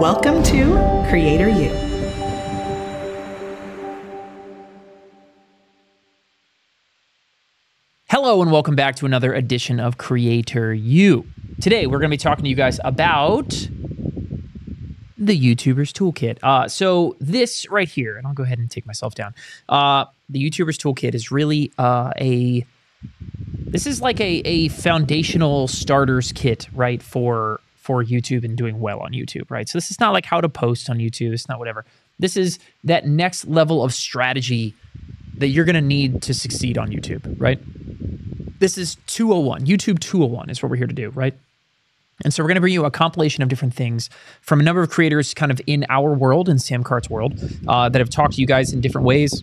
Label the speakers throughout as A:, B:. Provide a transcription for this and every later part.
A: Welcome to Creator U.
B: Hello and welcome back to another edition of Creator U. Today we're going to be talking to you guys about the YouTuber's Toolkit. So this right here, and I'll go ahead and take myself down. The YouTuber's Toolkit is really this is like a foundational starters kit, right, for YouTube and doing well on YouTube, right? So this is not like how to post on YouTube. It's not whatever. This is that next level of strategy that you're going to need to succeed on YouTube, right? This is 201. YouTube 201 is what we're here to do, right? And so we're going to bring you a compilation of different things from a number of creators kind of in our world, in Sam Cart's world, that have talked to you guys in different ways.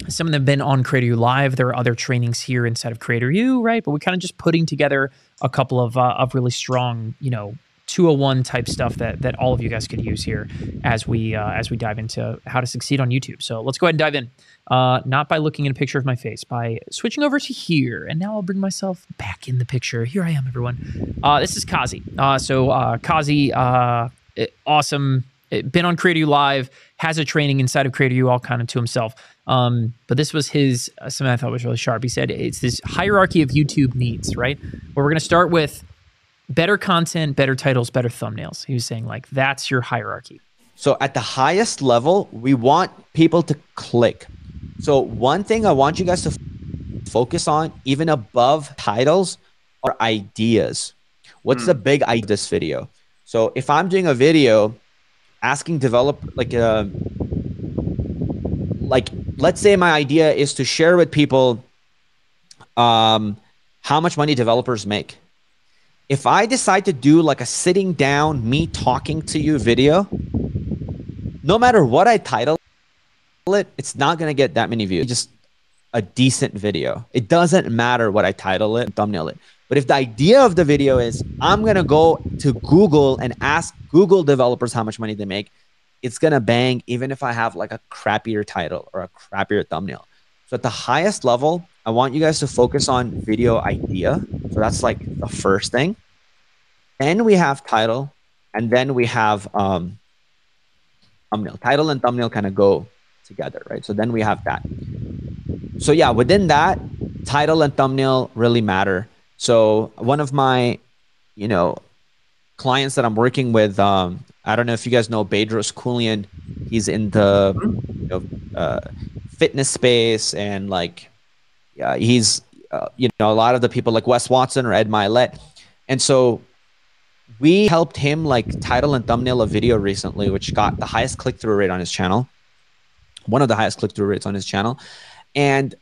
B: Some of them have been on Creator U Live. There are other trainings here inside of Creator U, right? But we're kind of just putting together a couple of really strong, 201 type stuff that all of you guys could use here as we dive into how to succeed on YouTube. So let's go ahead and dive in. Not by looking at a picture of my face, by switching over to here. And now I'll bring myself back in the picture. Here I am, everyone. This is Kazi. Kazi, awesome. Been on Creator U Live, has a training inside of Creator U all kind of to himself. But this was his, something I thought was really sharp. He said it's this hierarchy of YouTube needs, right? Where we're going to start with better content, better titles, better thumbnails. He was saying like, that's your hierarchy.
C: So at the highest level, we want people to click. So one thing I want you guys to focus on, even above titles, are ideas. What's the big idea of this video? So if I'm doing a video asking let's say my idea is to share with people how much money developers make. If I decide to do like a sitting down, me talking to you video, no matter what I title it, it's not going to get that many views. Just a decent video. It doesn't matter what I title it, thumbnail it. But if the idea of the video is I'm going to go to Google and ask Google developers how much money they make, it's going to bang even if I have like a crappier title or a crappier thumbnail. So at the highest level, I want you guys to focus on video idea. So that's like the first thing. Then we have title, and then we have thumbnail. Title and thumbnail kind of go together, right? So then we have that. So yeah, within that, title and thumbnail really matter. So one of my, clients that I'm working with, I don't know if you guys know Bedros Keuilian. He's in the fitness space, and he's a lot of the people like Wes Watson or Ed Milet. And so we helped him title and thumbnail a video recently, which got the highest click-through rate on his channel. One of the highest click-through rates on his channel. And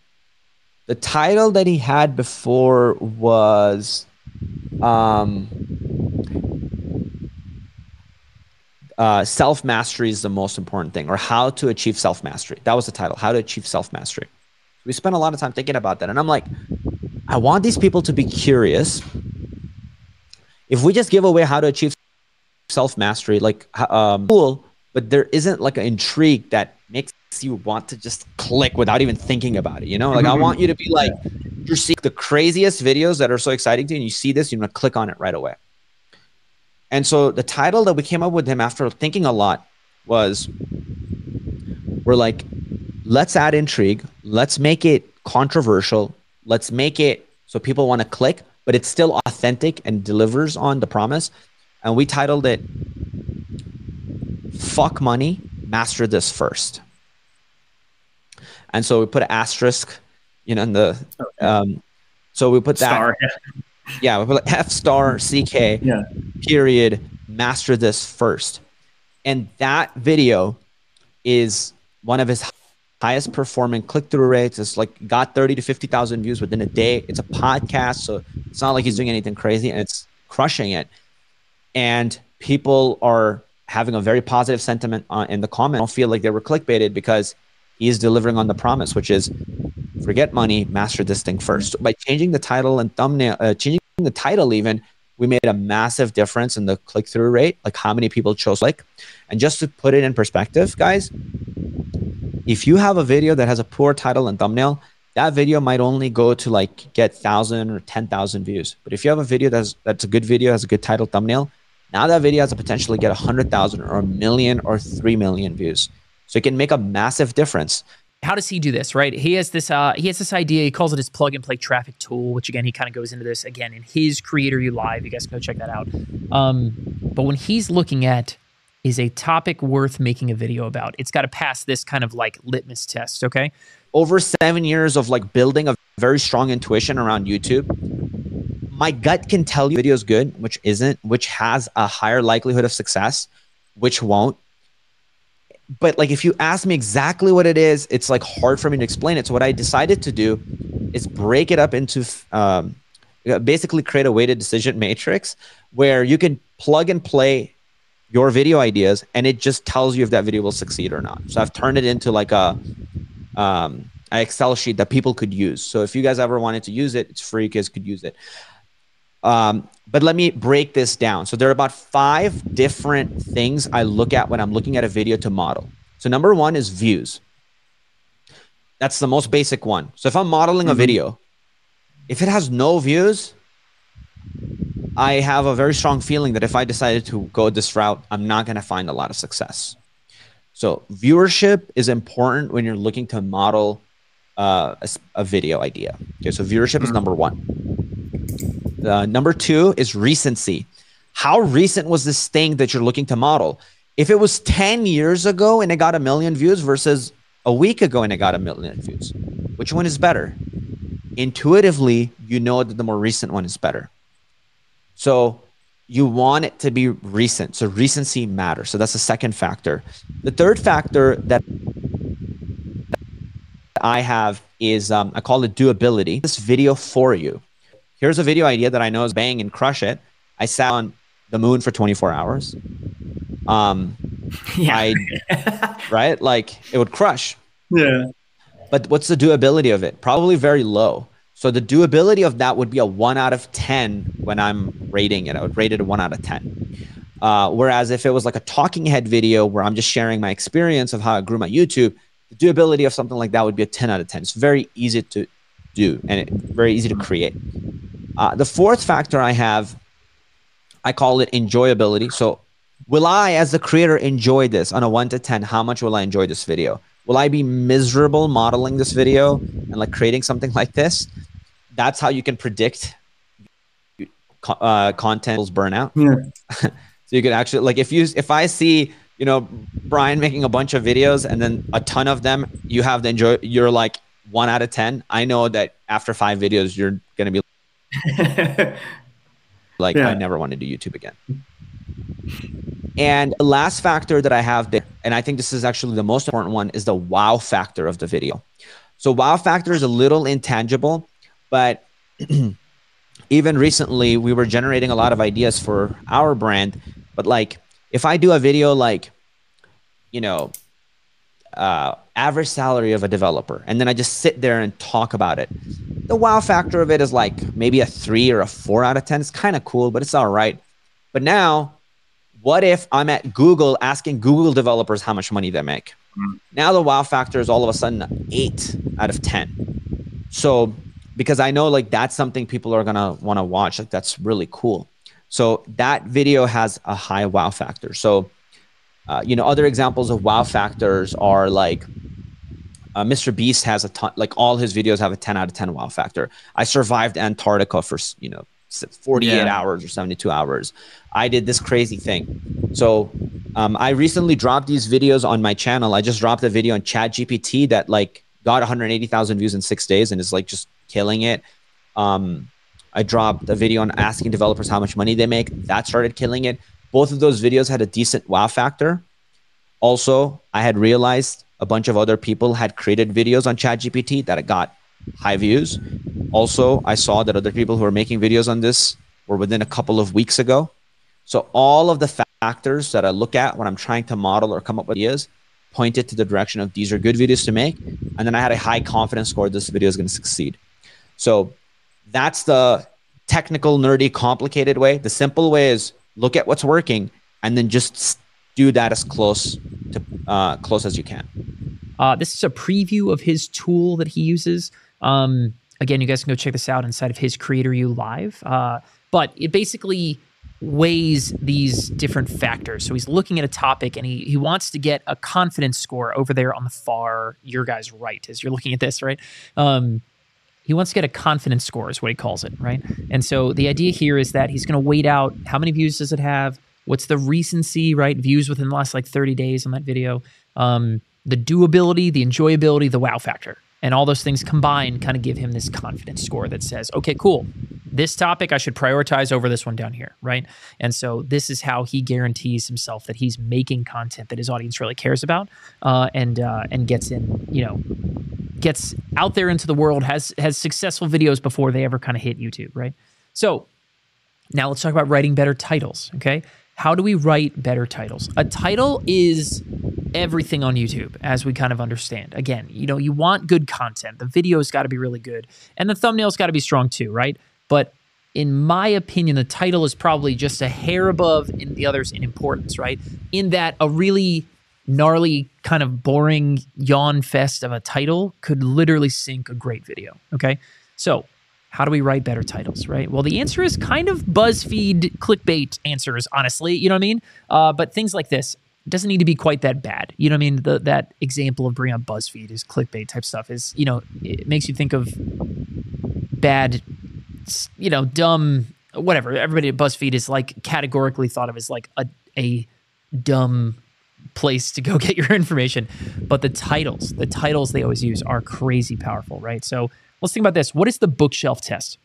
C: the title that he had before was self-mastery is the most important thing, or how to achieve self-mastery. That was the title, how to achieve self-mastery. We spent a lot of time thinking about that. And I'm like, I want these people to be curious. If we just give away how to achieve self-mastery, cool, but there isn't like an intrigue that makes you want to just click without even thinking about it. I want you to be like, you're seeing the craziest videos that are so exciting to you, and you see this, you're going to click on it right away. And so the title that we came up with him after thinking a lot was, we're like, let's add intrigue. Let's make it controversial. Let's make it so people want to click, but it's still authentic and delivers on the promise. And we titled it, Fuck Money, Master This First. And so we put an asterisk, in the, so we put that.
D: Star.
C: Yeah, we put like F star CK period, master this first. And that video is one of his highest performing click-through rates. It's got 30 to 50,000 views within a day. It's a podcast, so it's not like he's doing anything crazy, and it's crushing it. And people are having a very positive sentiment in the comment. I don't feel like they were clickbaited because he's delivering on the promise, which is forget money, master this thing first. So by changing the title and thumbnail, changing the title even, we made a massive difference in the click-through rate, like how many people chose like. And just to put it in perspective, guys, if you have a video that has a poor title and thumbnail, that video might only go to get 1,000 or 10,000 views. But if you have a video that's a good video, has a good title, thumbnail, Now that video has the potential to get 100,000 or 1,000,000 or 3,000,000 views. So it can make a massive difference.
B: How does he do this, right? He has this idea. He calls it his plug and play traffic tool, which again, he kind of goes into this again in his Creator U Live. You guys can go check that out. But when he's looking at is a topic worth making a video about, it's got to pass this kind of like litmus test, okay?
C: Over 7 years of like building a very strong intuition around YouTube, my gut can tell you video is good, which isn't, which has a higher likelihood of success, which won't. But like, if you ask me exactly what it is, it's like hard for me to explain it. So what I decided to do is break it up into, basically create a weighted decision matrix where you can plug and play your video ideas and it just tells you if that video will succeed or not. So I've turned it into like an Excel sheet that people could use. So if you guys ever wanted to use it, it's free. You guys could use it. But let me break this down. So there are about 5 different things I look at when I'm looking at a video to model. So number 1 is views. That's the most basic one. So if I'm modeling a video, if it has no views, I have a very strong feeling that if I decided to go this route, I'm not going to find a lot of success. So viewership is important when you're looking to model a video idea. Okay, so viewership is number 1. Number 2 is recency. How recent was this thing that you're looking to model? If it was 10 years ago and it got 1 million views versus a week ago and it got 1 million views, which one is better? Intuitively, you know that the more recent one is better. So you want it to be recent. So recency matters. So that's the second factor. The third factor that I have is, I call it doability. This video for you. Here's a video idea that I know is bang and crush it. I sat on the moon for 24 hours. Right? Like it would crush.
D: Yeah.
C: But what's the doability of it? Probably very low. So the doability of that would be a 1 out of 10 when I'm rating it. I would rate it a 1 out of 10. Whereas if it was like a talking head video where I'm just sharing my experience of how I grew my YouTube, the doability of something like that would be a 10 out of 10. It's very easy to do and very easy to create. The fourth factor I have, I call it enjoyability. So will I, as the creator, enjoy this on a 1 to 10? How much will I enjoy this video? Will I be miserable modeling this video and like creating something like this? That's how you can predict content burnout.
D: Yeah.
C: So you could actually, like, if I see, you know, Brian making a bunch of videos and then a ton of them, you have the enjoy, you're like 1 out of 10. I know that after 5 videos, you're going to be like, I never want to do YouTube again. And the last factor that I have there, and I think this is actually the most important one, is the wow factor of the video. So wow factor is a little intangible, but even recently we were generating a lot of ideas for our brand. But like, if I do a video like, you know, average salary of a developer, and then I just sit there and talk about it, the wow factor of it is like maybe a 3 or a 4 out of 10. It's kind of cool, but it's all right. But now, what if I'm at Google asking Google developers how much money they make? Now the wow factor is all of a sudden 8 out of 10. So because I know like that's something people are gonna want to watch, like that's really cool. So that video has a high wow factor. So you know, other examples of wow factors are like Mr. Beast has a ton, like all his videos have a 10 out of 10 wow factor. I survived Antarctica for, you know, 48 hours or 72 hours. I did this crazy thing. So I recently dropped these videos on my channel. I just dropped a video on ChatGPT that like got 180,000 views in 6 days and is like just killing it. I dropped a video on asking developers how much money they make. That started killing it. Both of those videos had a decent wow factor. Also, I had realized a bunch of other people had created videos on ChatGPT that got high views. Also, I saw that other people who were making videos on this were within a couple of weeks ago. So all of the factors that I look at when I'm trying to model or come up with ideas pointed to the direction of these are good videos to make. And then I had a high confidence score this video is going to succeed. So that's the technical, nerdy, complicated way. The simple way is look at what's working and then just do that as close as you can.
B: This is a preview of his tool that he uses. Again, you guys can go check this out inside of his Creator U Live. But it basically, weighs these different factors. So he's looking at a topic and he wants to get a confidence score over there on the far, your guys' right, as you're looking at this, right? He wants to get a confidence score is what he calls it, right? And so the idea here is that he's going to wait out how many views does it have? What's the recency, right? Views within the last like 30 days on that video. The doability, the enjoyability, the wow factor. And all those things combined kind of give him this confidence score that says, okay, cool. This topic I should prioritize over this one down here, right? And so this is how he guarantees himself that he's making content that his audience really cares about, and gets in, gets out there into the world, has successful videos before they ever kind of hit YouTube, right? So now let's talk about writing better titles, okay? How do we write better titles? A title is everything on YouTube, as we kind of understand. Again, you want good content. The video's got to be really good, and the thumbnail's got to be strong too, right? But in my opinion, the title is probably just a hair above in the others in importance, right? In that a really gnarly, kind of boring yawn fest of a title could literally sink a great video, okay? So how do we write better titles, right? Well, the answer is kind of BuzzFeed clickbait answers, honestly, you know what I mean? But things like this, it doesn't need to be quite that bad. You know what I mean? That example of bringing up BuzzFeed is clickbait type stuff is, it makes you think of bad, dumb, whatever. Everybody at BuzzFeed is like categorically thought of as like a dumb place to go get your information. But the titles they always use are crazy powerful, right? So let's think about this. What is the bookshelf test?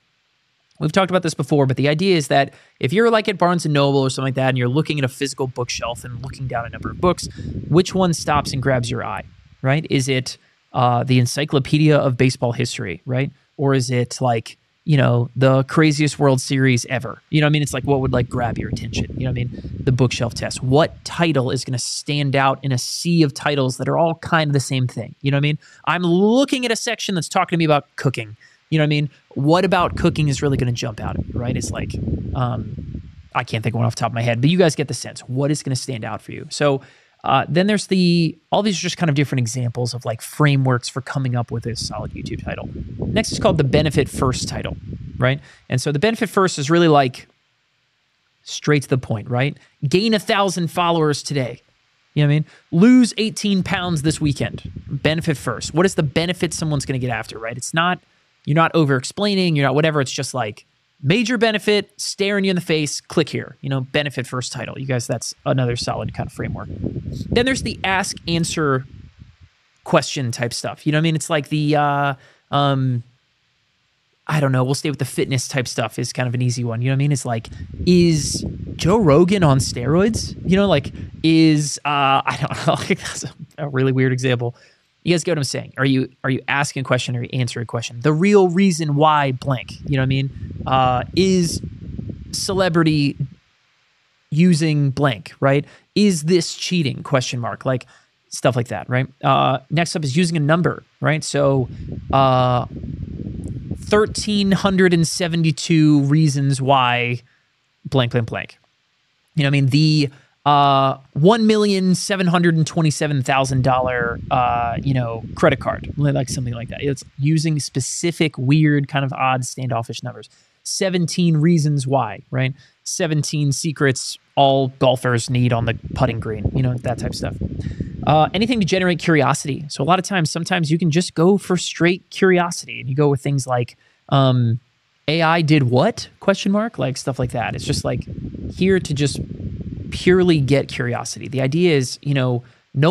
B: We've talked about this before, but the idea is that if you're like at Barnes & Noble or something like that, and you're looking at a physical bookshelf and looking down a number of books, which one stops and grabs your eye, right? Is it the Encyclopedia of Baseball History, right? Or is it like, the craziest World Series ever? You know what I mean? It's like, what would like grab your attention? You know what I mean? The bookshelf test. What title is going to stand out in a sea of titles that are all kind of the same thing? You know what I mean? I'm looking at a section that's talking to me about cooking. You know what I mean? What about cooking is really going to jump out at me, right? It's like, I can't think of one off the top of my head, but you guys get the sense. What is going to stand out for you? So then there's all these are just kind of different examples of like frameworks for coming up with a solid YouTube title. Next is called the benefit first title, right? And so the benefit first is really like straight to the point, right? Gain 1,000 followers today. You know what I mean? Lose 18 pounds this weekend. Benefit first. What is the benefit someone's going to get after, right? It's not, you're not over explaining, you're not whatever. It's just like major benefit, staring you in the face, click here. Benefit first title. You guys, that's another solid kind of framework. Then there's the ask, answer, question type stuff. You know what I mean? It's like the, I don't know, we'll stay with the fitness type stuff is kind of an easy one. You know what I mean? It's like, is Joe Rogan on steroids? I don't know, like that's a really weird example. You guys get what I'm saying? Are you asking a question or are you answering a question? The real reason why blank, you know what I mean? Is celebrity using blank, right? Is this cheating? Question mark. Like stuff like that, right? Next up is using a number, right? So 1,372 reasons why blank, blank, blank. You know what I mean? The $1,727,000, credit card, like something like that. It's using specific, weird, kind of odd, standoffish numbers. 17 reasons why, right? 17 secrets all golfers need on the putting green, that type of stuff. Anything to generate curiosity. So a lot of times, sometimes you can just go for straight curiosity, and you go with things like, AI did what? Question mark, like stuff like that. It's just like here to just purely get curiosity. The idea is, no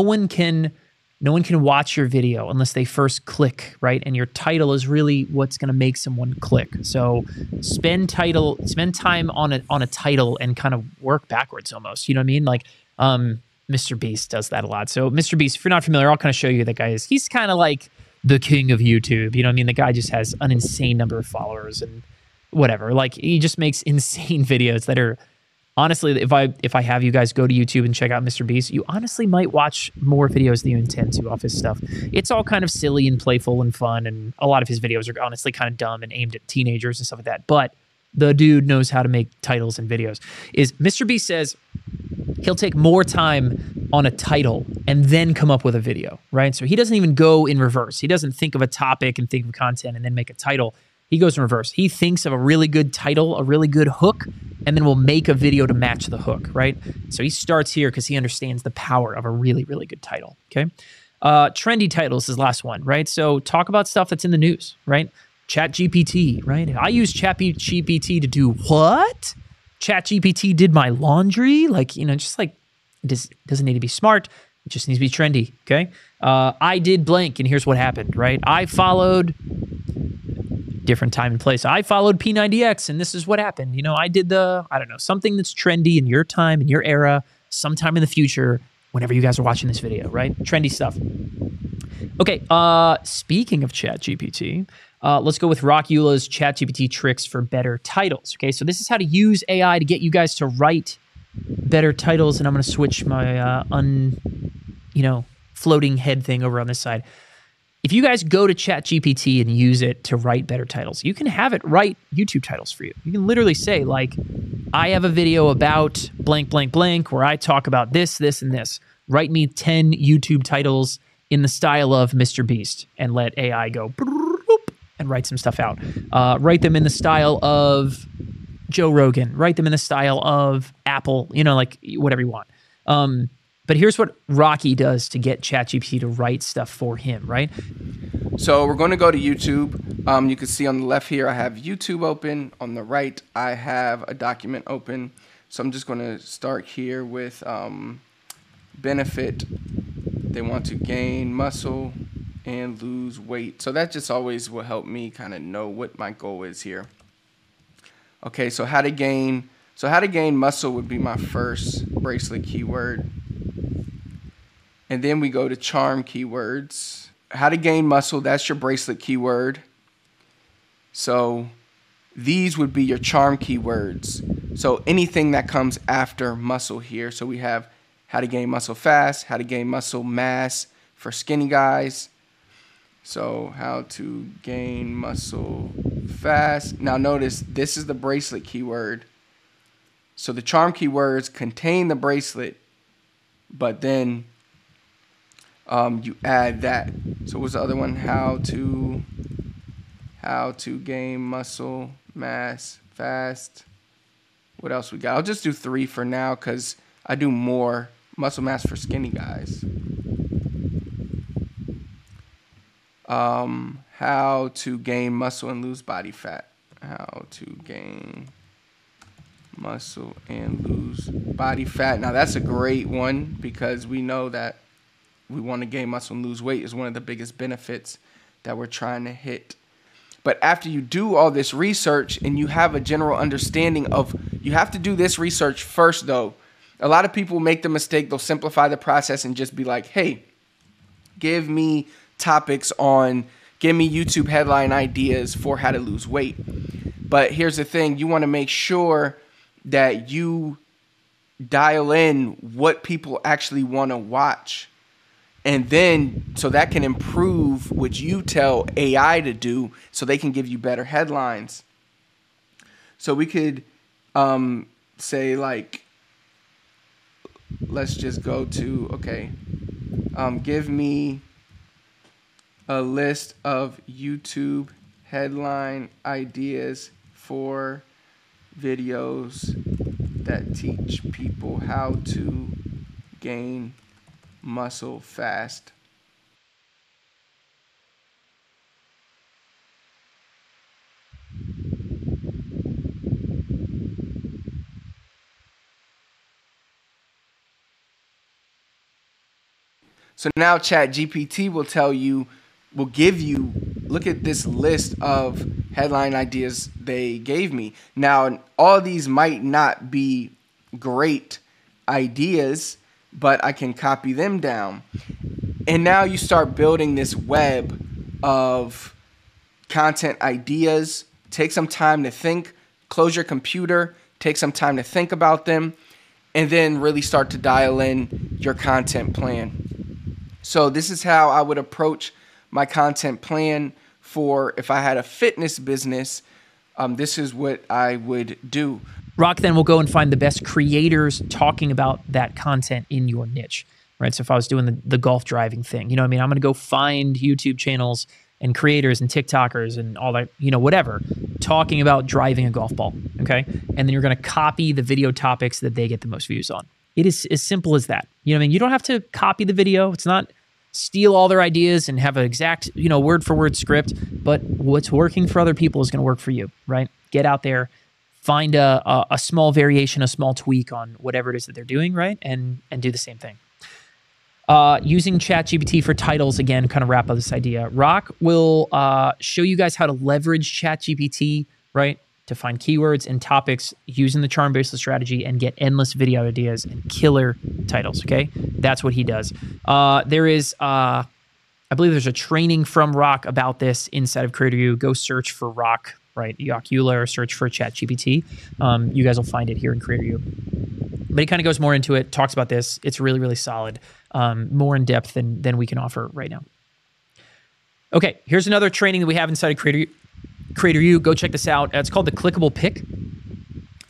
B: one can watch your video unless they first click, right? And your title is really what's going to make someone click. So spend time on a title and kind of work backwards almost. You know what I mean? Like Mr. Beast does that a lot. So Mr. Beast, if you're not familiar, I'll kind of show you who that guy is. He's kind of like the king of YouTube. You know what I mean? The guy just has an insane number of followers and whatever. Like he just makes insane videos that are, honestly, if I have you guys go to YouTube and check out Mr. Beast, you honestly might watch more videos than you intend to off his stuff. It's all kind of silly and playful and fun, and a lot of his videos are honestly kind of dumb and aimed at teenagers and stuff like that. But the dude knows how to make titles and videos. Mr. Beast says he'll take more time on a title and then come up with a video, right? So he doesn't even go in reverse. He doesn't think of a topic and think of content and then make a title. He goes in reverse. He thinks of a really good title, a really good hook, and then will make a video to match the hook, right? So he starts here because he understands the power of a really, really good title, okay? Trendy titles is the last one, right? So talk about stuff that's in the news, right? ChatGPT, right? I use ChatGPT to do what? ChatGPT did my laundry? Like, you know, just like, it doesn't need to be smart. It just needs to be trendy, okay? I did blank, and here's what happened, right? I followed different time and place. I followed P90X, and this is what happened. You know, I did I don't know, something that's trendy in your time, in your era, sometime in the future, whenever you guys are watching this video, right? Trendy stuff. Okay, speaking of ChatGPT, let's go with Rock Eula's ChatGPT tricks for better titles. Okay, so this is how to use AI to get you guys to write better titles, and I'm going to switch my floating head thing over on this side. If you guys go to ChatGPT and use it to write better titles, you can have it write YouTube titles for you. You can literally say, like, I have a video about blank, blank, blank, where I talk about this, this, and this. Write me 10 YouTube titles in the style of Mr. Beast, and let AI go and write some stuff out. Write them in the style of Joe Rogan. Write them in the style of Apple, you know, like whatever you want. But here's what Rocky does to get ChatGPT to write stuff for him, right?
D: So we're going to go to YouTube. You can see on the left here, I have YouTube open. On the right, I have a document open. So I'm just going to start here with benefit. They want to gain muscle and lose weight. So that just always will help me kind of know what my goal is here. Okay, so how to gain muscle would be my first bracelet keyword. And then we go to charm keywords. How to gain muscle, that's your bracelet keyword. So these would be your charm keywords. So anything that comes after muscle here. So we have how to gain muscle fast, how to gain muscle mass for skinny guys. So how to gain muscle fast. Now notice this is the bracelet keyword. So the charm keywords contain the bracelet, but then you add that. So what's the other one? How to gain muscle mass fast. What else we got? I'll just do 3 for now because I do more muscle mass for skinny guys. How to gain muscle and lose body fat. How to gain muscle and lose body fat. Now that's a great one because we know that we want to gain muscle and lose weight is one of the biggest benefits that we're trying to hit. But after you do all this research and you have a general understanding of, you have to do this research first though. A lot of people make the mistake, they'll simplify the process and just be like, hey, give me topics on, give me YouTube headline ideas for how to lose weight. But here's the thing, you want to make sure that you dial in what people actually want to watch. And then, so that can improve what you tell AI to do so they can give you better headlines. So we could say like, let's just go to, okay, give me a list of YouTube headline ideas for videos that teach people how to gain muscle fast. So now ChatGPT will tell you, will give you, look at this list of headline ideas they gave me. Now, all of these might not be great ideas, but I can copy them down. And now you start building this web of content ideas. Take some time to think, close your computer, take some time to think about them, and then really start to dial in your content plan. So this is how I would approach my content plan for if I had a fitness business. This is what I would do.
B: Rock then will go and find the best creators talking about that content in your niche, right? So if I was doing the golf driving thing, you know what I mean? I'm going to go find YouTube channels and creators and TikTokers and all that, whatever, talking about driving a golf ball, okay? And then you're going to copy the video topics that they get the most views on. It is as simple as that. You know what I mean? You don't have to copy the video. It's not steal all their ideas and have an exact, word for word script, but what's working for other people is going to work for you, right? Get out there, find a small variation, a small tweak on whatever it is that they're doing, right? And do the same thing. Using ChatGPT for titles, again, kind of wrap up this idea. Rock will show you guys how to leverage ChatGPT, right, to find keywords and topics using the charm bracelet strategy and get endless video ideas and killer titles, okay? That's what he does. There is, I believe there's a training from Rock about this inside of Creator U. Go search for Rock, right, Yakula, or search for ChatGPT. You guys will find it here in Creator U. But he kind of goes more into it, talks about this. It's really, really solid, more in depth than we can offer right now. Okay, here's another training that we have inside of Creator U. Go check this out. It's called the Clickable Pick.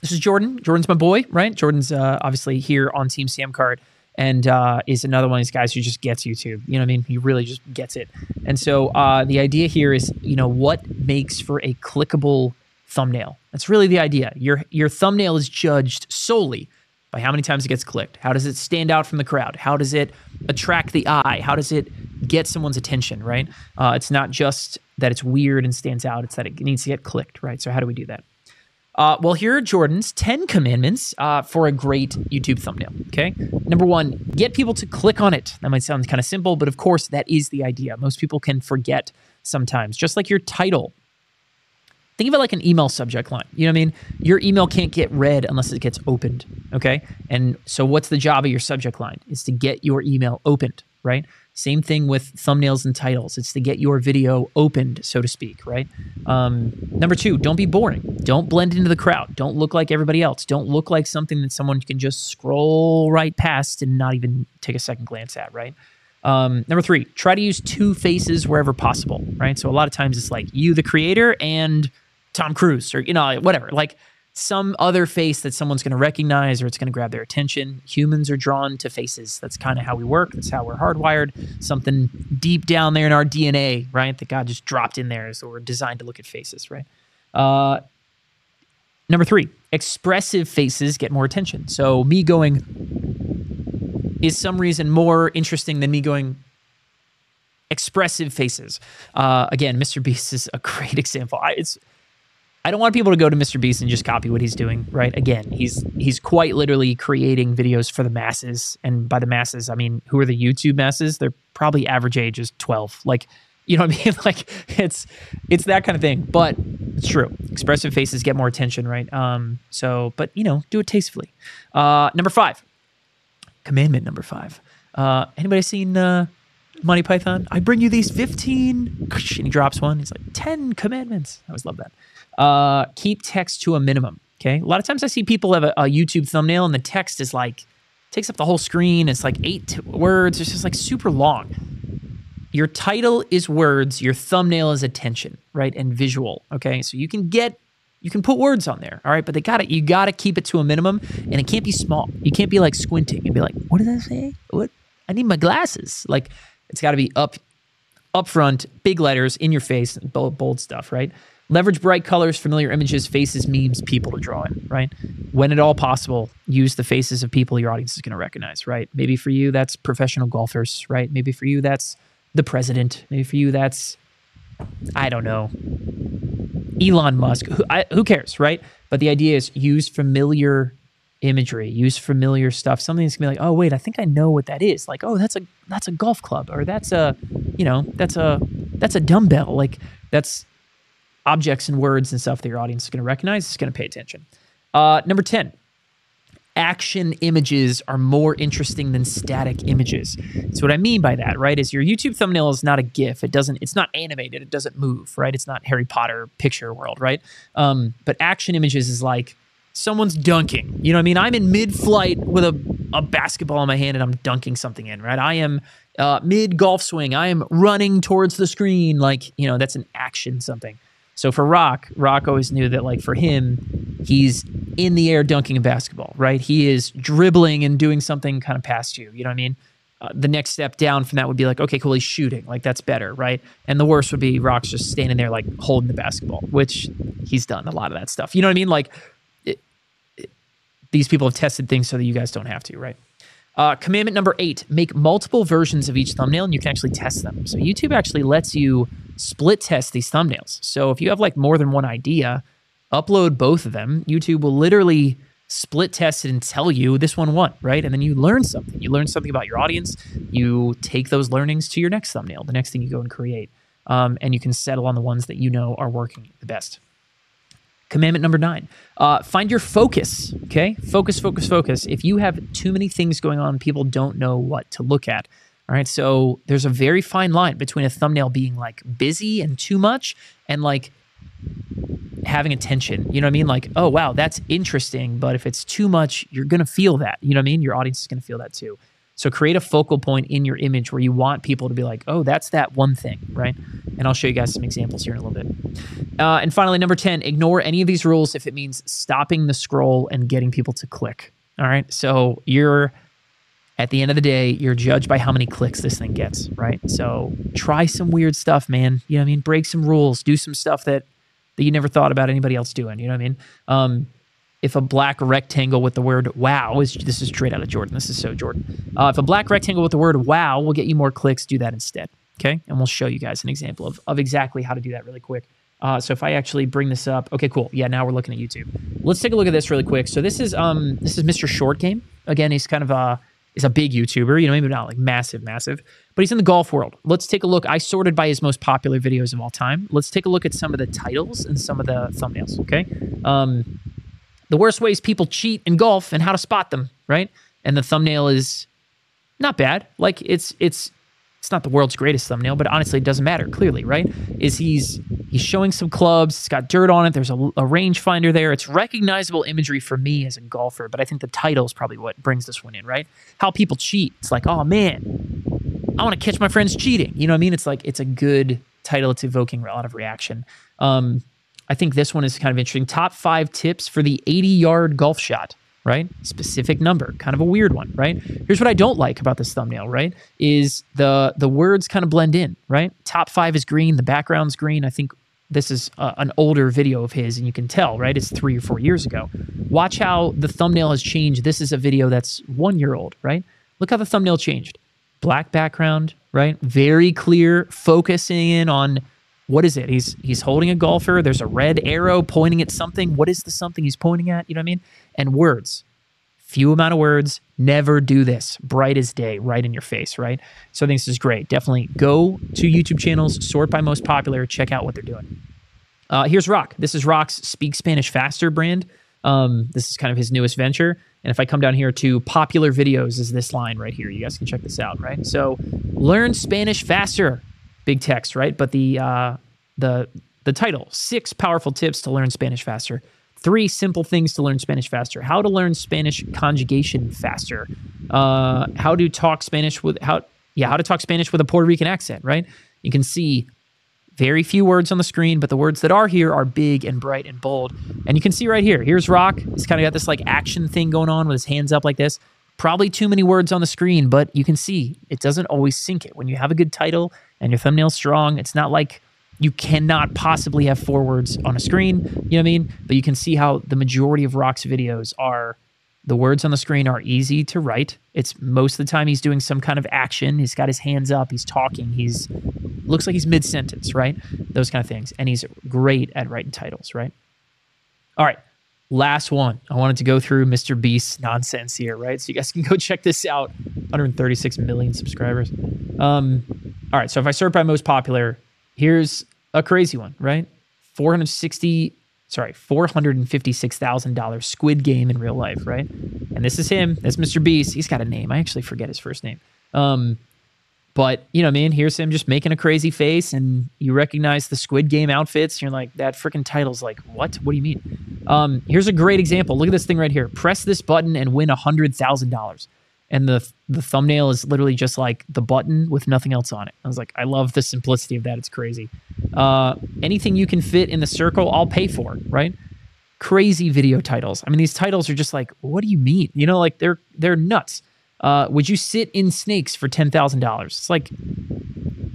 B: This is Jordan. Jordan's my boy, right? Jordan's obviously here on Team Samcart and is another one of these guys who just gets YouTube. You know what I mean? He really just gets it. And so the idea here is, what makes for a clickable thumbnail? That's really the idea. Your thumbnail is judged solely by how many times it gets clicked. How does it stand out from the crowd? How does it attract the eye? How does it get someone's attention, right? It's not just that it's weird and stands out. It's that it needs to get clicked, right? So how do we do that? Well, here are Jordan's 10 commandments for a great YouTube thumbnail, okay? Number 1, get people to click on it. That might sound kind of simple, but of course, that is the idea. Most people can forget sometimes, just like your title. Think of it like an email subject line. You know what I mean? Your email can't get read unless it gets opened, okay? And so what's the job of your subject line? Is to get your email opened, right? Same thing with thumbnails and titles. It's to get your video opened, so to speak, right? Number 2, don't be boring. Don't blend into the crowd. Don't look like everybody else. Don't look like something that someone can just scroll right past and not even take a second glance at, right? Number 3, try to use 2 faces wherever possible, right? So a lot of times it's like you, the creator, and Tom Cruise, or, whatever, like some other face that someone's going to recognize or it's going to grab their attention. Humans are drawn to faces. That's kind of how we work. That's how we're hardwired. Something deep down there in our DNA, right, that God just dropped in there. So we're designed to look at faces, right? Number 3, expressive faces get more attention. So me going is some reason more interesting than me going expressive faces. Again, Mr. Beast is a great example. I don't want people to go to Mr. Beast and just copy what he's doing, right? Again, he's quite literally creating videos for the masses. And by the masses, I mean, who are the YouTube masses? They're probably average age is 12. Like, you know what I mean? Like, it's that kind of thing. But it's true. Expressive faces get more attention, right? But, do it tastefully. Number 5. Commandment number 5. Anybody seen Monty Python? I bring you these 15. And he drops one. He's like, 10 commandments. I always love that. Keep text to a minimum, okay? A lot of times I see people have a YouTube thumbnail and the text is like, takes up the whole screen. It's like 8 words. It's just like super long. Your title is words. Your thumbnail is attention, right? And visual, okay? So you can put words on there, all right? But you gotta keep it to a minimum, and it can't be small. You can't be like squinting and be like, what did I say? What? I need my glasses. Like, it's gotta be up front, big letters, in your face, bold stuff, right? Leverage bright colors, familiar images, faces, memes, people to draw in, right? When at all possible, use the faces of people your audience is going to recognize, right? Maybe for you, that's professional golfers, right? Maybe for you, that's the president. Maybe for you, that's, I don't know, Elon Musk. Who cares, right? But the idea is use familiar imagery, use familiar stuff. Something that's going to be like, oh, wait, I think I know what that is. Like, oh, that's a golf club, or that's a dumbbell. Like, that's objects and words and stuff that your audience is going to recognize, is going to pay attention. Number 10, action images are more interesting than static images. So what I mean by that, right, is your YouTube thumbnail is not a GIF. It's not animated. It doesn't move, right? It's not Harry Potter picture world, right? But action images is like someone's dunking. You know what I mean? I'm in mid-flight with a basketball in my hand and I'm dunking something in, right? I am mid-golf swing. I am running towards the screen. Like, that's an action something. So for Rock always knew that, like, for him, he's in the air dunking a basketball, right? He is dribbling and doing something kind of past you. You know what I mean? The next step down from that would be like, okay, cool, he's shooting. Like, that's better, right? And the worst would be Rock's just standing there, like, holding the basketball, which he's done a lot of that stuff. You know what I mean? Like, these people have tested things so that you guys don't have to, right? Commandment number 8, make multiple versions of each thumbnail, and you can actually test them. So YouTube actually lets you split test these thumbnails. So if you have, like, more than one idea, upload both of them. YouTube will literally split test it and tell you this one won, right? And then you learn something. You learn something about your audience. You take those learnings to your next thumbnail, the next thing you go and create. And you can settle on the ones that you know are working the best. Commandment number 9, find your focus, okay? Focus, focus, focus. If you have too many things going on, people don't know what to look at, all right? So there's a very fine line between a thumbnail being, like, busy and too much and, like, having attention. You know what I mean? Like, oh, wow, that's interesting, but if it's too much, you're going to feel that. You know what I mean? Your audience is going to feel that too. So create a focal point in your image where you want people to be like, oh, that's that one thing, right? And I'll show you guys some examples here in a little bit. And finally, number 10, ignore any of these rules if it means stopping the scroll and getting people to click, all right? So at the end of the day, you're judged by how many clicks this thing gets, right? So try some weird stuff, man. You know what I mean? Break some rules. Do some stuff that you never thought about anybody else doing. You know what I mean? If a black rectangle with the word wow, this is straight out of Jordan. This is so Jordan. If a black rectangle with the word wow will get you more clicks, do that instead, okay? And we'll show you guys an example of exactly how to do that really quick. So if I actually bring this up, okay, cool. Yeah, now we're looking at YouTube. Let's take a look at this really quick. So this is Mr. Short Game. Again, he's kind of is a big YouTuber, you know, maybe not like massive, but he's in the golf world. Let's take a look. I sorted by his most popular videos of all time. Let's take a look at some of the titles and some of the thumbnails, okay? The worst ways people cheat in golf and how to spot them, right? And the thumbnail is not bad. Like, it's not the world's greatest thumbnail, but honestly, it doesn't matter, clearly, right? He's showing some clubs. It's got dirt on it. There's a rangefinder there. It's recognizable imagery for me as a golfer, but I think the title is probably what brings this one in, right? How people cheat. It's like, oh, man, I want to catch my friends cheating. You know what I mean? It's like, it's a good title. It's evoking a lot of reaction. I think this one is kind of interesting. Top 5 tips for the 80-yard golf shot, right? Specific number, kind of a weird one, right? Here's what I don't like about this thumbnail, right? Is the words kind of blend in, right? Top 5 is green, the background's green. I think this is an older video of his, and you can tell, right? It's 3 or 4 years ago. Watch how the thumbnail has changed. This is a video that's 1 year old, right? Look how the thumbnail changed. Black background, right? Very clear, focusing in on what is it? He's holding a golfer. There's a red arrow pointing at something. What is the something he's pointing at? You know what I mean? And words. Few amount of words. Never do this. Bright as day, right in your face, right? So I think this is great. Definitely go to YouTube channels, sort by most popular, check out what they're doing. Here's Rock. This is Rock's Speak Spanish Faster brand. This is kind of his newest venture. And if I come down here to popular videos, is this line right here. You guys can check this out, right? So learn Spanish faster. Big text, right? But the title, 6 powerful tips to learn Spanish faster. 3 simple things to learn Spanish faster. How to learn Spanish conjugation faster. How to talk Spanish with how to talk Spanish with a Puerto Rican accent, right? You can see very few words on the screen, but the words that are here are big and bright and bold. And you can see right here, here's Rock. He's kind of got this like action thing going on with his hands up like this. Probably too many words on the screen, but you can see it doesn't always sync it. When you have a good title and your thumbnail's strong, it's not like you cannot possibly have 4 words on a screen, you know what I mean? But you can see how the majority of Rock's videos are, the words on the screen are easy to write. It's most of the time he's doing some kind of action. He's got his hands up, he's talking, looks like he's mid-sentence, right? Those kind of things. And he's great at writing titles, right? All right. Last one. I wanted to go through Mr. Beast's nonsense here, right? So you guys can go check this out. 136 million subscribers. All right, so if I sort by most popular, here's a crazy one, right? $456,000 Squid Game in real life, right? And this is him. That's Mr. Beast. He's got a name. I actually forget his first name. But, you know what I mean? Here's him just making a crazy face, and you recognize the Squid Game outfits. And you're like, that freaking title's like, what? What do you mean? Here's a great example. Look at this thing right here. Press this button and win $100,000. And the thumbnail is literally just like the button with nothing else on it. I was like, I love the simplicity of that. It's crazy. Anything you can fit in the circle, I'll pay for, right? Crazy video titles. I mean, these titles are just like, what do you mean? You know, like they're nuts. Would you sit in snakes for $10,000? It's like,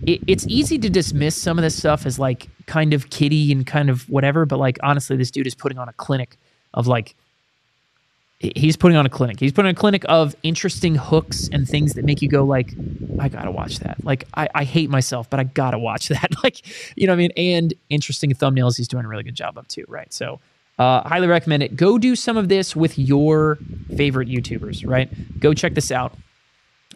B: it's easy to dismiss some of this stuff as like kind of kiddie and kind of whatever, but like honestly, this dude is putting on a clinic of like, he's putting on a clinic. He's putting on a clinic of interesting hooks and things that make you go like, I gotta watch that. Like, I hate myself, but I gotta watch that. Like, you know what I mean? And interesting thumbnails he's doing a really good job of too, right? So highly recommend it. Go do some of this with your favorite YouTubers, right? Go check this out.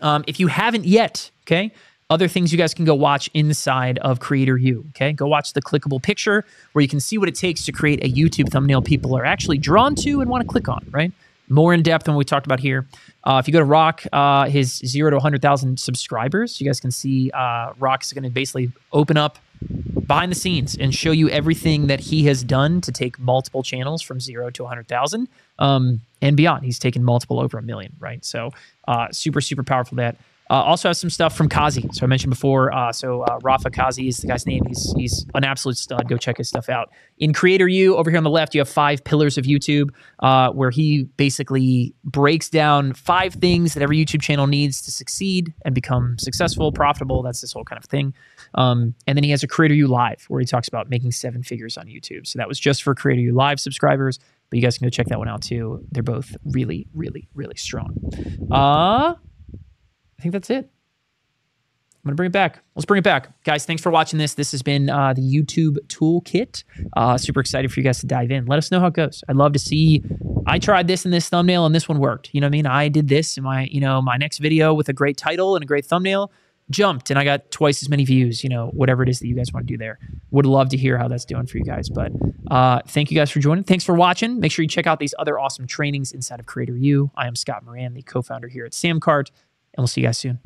B: If you haven't yet, okay, other things you guys can go watch inside of Creator U, okay? Go watch the clickable picture where you can see what it takes to create a YouTube thumbnail people are actually drawn to and want to click on, right? More in depth than we talked about here. If you go to Rock, his 0 to 100,000 subscribers, you guys can see Rock's going to basically open up behind the scenes and show you everything that he has done to take multiple channels from 0 to 100,000 and beyond. He's taken multiple over 1 million, right? So super, super powerful that. Also have some stuff from Kazi. So I mentioned before, Rafa Kazi is the guy's name. He's an absolute stud. Go check his stuff out. In Creator U, over here on the left, you have 5 pillars of YouTube, where he basically breaks down 5 things that every YouTube channel needs to succeed and become successful, profitable. That's this whole kind of thing. And then he has a Creator U Live, where he talks about making 7 figures on YouTube. So that was just for Creator U Live subscribers, but you guys can go check that one out too. They're both really, really, really strong. I think that's it. I'm going to bring it back. Let's bring it back. Guys, thanks for watching this. This has been the YouTube Toolkit. Super excited for you guys to dive in. Let us know how it goes. I'd love to see. I tried this in this thumbnail and this one worked. You know what I mean? I did this in my, my next video with a great title and a great thumbnail. Jumped and I got twice as many views, whatever it is that you guys want to do there. Would love to hear how that's doing for you guys. But thank you guys for joining. Thanks for watching. Make sure you check out these other awesome trainings inside of Creator U. I am Scott Moran, the co-founder here at Samcart. And we'll see you guys soon.